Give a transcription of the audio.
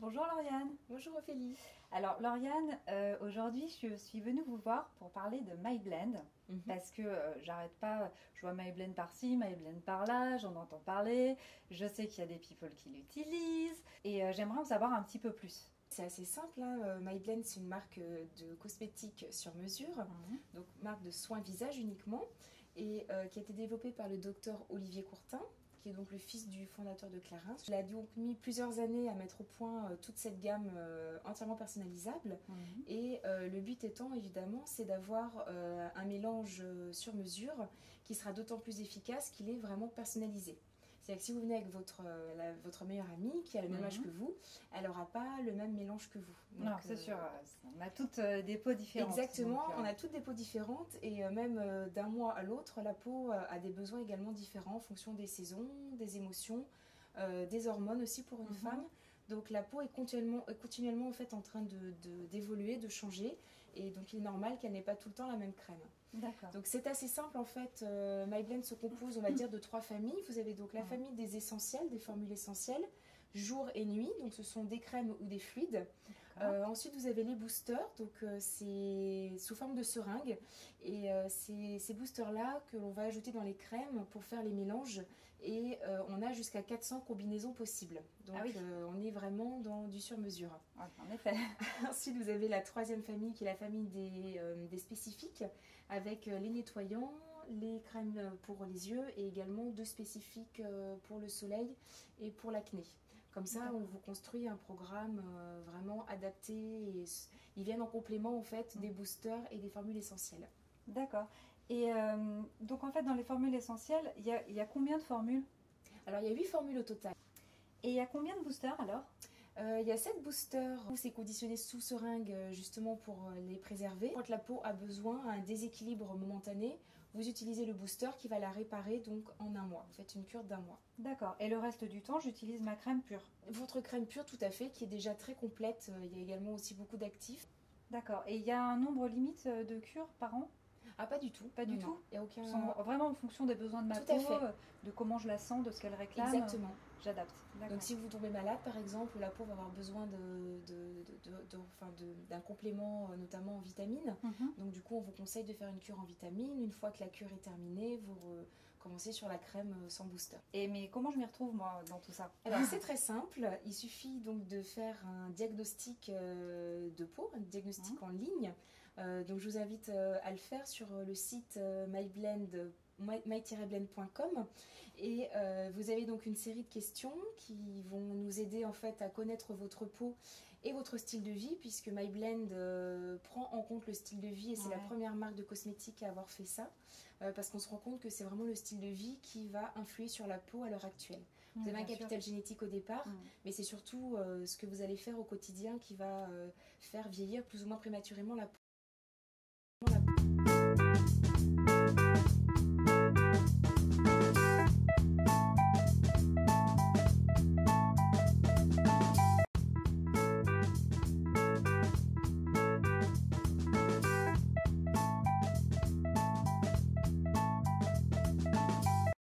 Bonjour Lauriane. Bonjour Ophélie. Alors Lauriane, aujourd'hui je suis venue vous voir pour parler de MyBlend parce que j'arrête pas, je vois MyBlend par-ci, MyBlend par-là, j'en entends parler, je sais qu'il y a des people qui l'utilisent et j'aimerais en savoir un petit peu plus. C'est assez simple, hein. MyBlend, c'est une marque de cosmétiques sur mesure, donc marque de soins visage uniquement, et qui a été développée par le docteur Olivier Courtin, qui est donc le fils du fondateur de Clarins. Il a donc mis plusieurs années à mettre au point toute cette gamme entièrement personnalisable. Et le but étant, évidemment, c'est d'avoir un mélange sur mesure qui sera d'autant plus efficace qu'il est vraiment personnalisé. C'est-à-dire que si vous venez avec votre meilleure amie qui a le même âge que vous, elle n'aura pas le même mélange que vous. Donc, non, c'est sûr, on a toutes des peaux différentes. Exactement, on a toutes des peaux différentes et même d'un mois à l'autre, la peau a des besoins également différents en fonction des saisons, des émotions, des hormones aussi pour une femme. Donc la peau est continuellement en fait en train d'évoluer, de changer, et donc il est normal qu'elle n'ait pas tout le temps la même crème. D'accord. Donc c'est assez simple en fait. MyBlend se compose, on va dire, de 3 familles. Vous avez donc la famille des essentiels, des formules essentielles, jour et nuit, donc ce sont des crèmes ou des fluides. Ensuite vous avez les boosters, donc c'est sous forme de seringue, et c'est ces boosters là que l'on va ajouter dans les crèmes pour faire les mélanges, et on a jusqu'à 400 combinaisons possibles, donc on est vraiment dans du sur mesure. Ouais, en effet. Ensuite vous avez la 3e famille qui est la famille des spécifiques, avec les nettoyants, les crèmes pour les yeux et également 2 spécifiques pour le soleil et pour l'acné. Comme ça, on vous construit un programme vraiment adapté et ils viennent en complément en fait des boosters et des formules essentielles. D'accord. Et donc en fait dans les formules essentielles, il y a combien de formules? Alors il y a 8 formules au total. Et il y a combien de boosters alors? Il y a 7 boosters où c'est conditionné sous seringue justement pour les préserver. Quand la peau a besoin, un déséquilibre momentané, vous utilisez le booster qui va la réparer donc en un mois. Vous faites une cure d'1 mois. D'accord. Et le reste du temps, j'utilise ma crème pure? Votre crème pure, tout à fait, qui est déjà très complète. Il y a également aussi beaucoup d'actifs. D'accord. Et il y a un nombre limite de cures par an? Ah, pas du tout. Pas du tout. Il y a aucun... Vraiment en fonction des besoins de ma peau, de comment je la sens, de ce qu'elle réclame. Exactement. J'adapte. Donc si vous tombez malade par exemple, la peau va avoir besoin d'un complément notamment en vitamines. Donc du coup on vous conseille de faire une cure en vitamines. Une fois que la cure est terminée, vous commencez sur la crème sans booster. Mais comment je m'y retrouve moi dans tout ça? Alors c'est très simple, il suffit donc de faire un diagnostic de peau, un diagnostic en ligne. Donc je vous invite à le faire sur le site my-blend.com, et vous avez donc une série de questions qui vont nous aider en fait à connaître votre peau et votre style de vie, puisque MyBlend prend en compte le style de vie et c'est la première marque de cosmétiques à avoir fait ça, parce qu'on se rend compte que c'est vraiment le style de vie qui va influer sur la peau à l'heure actuelle. Vous avez un capital génétique au départ, mais c'est surtout ce que vous allez faire au quotidien qui va faire vieillir plus ou moins prématurément la peau.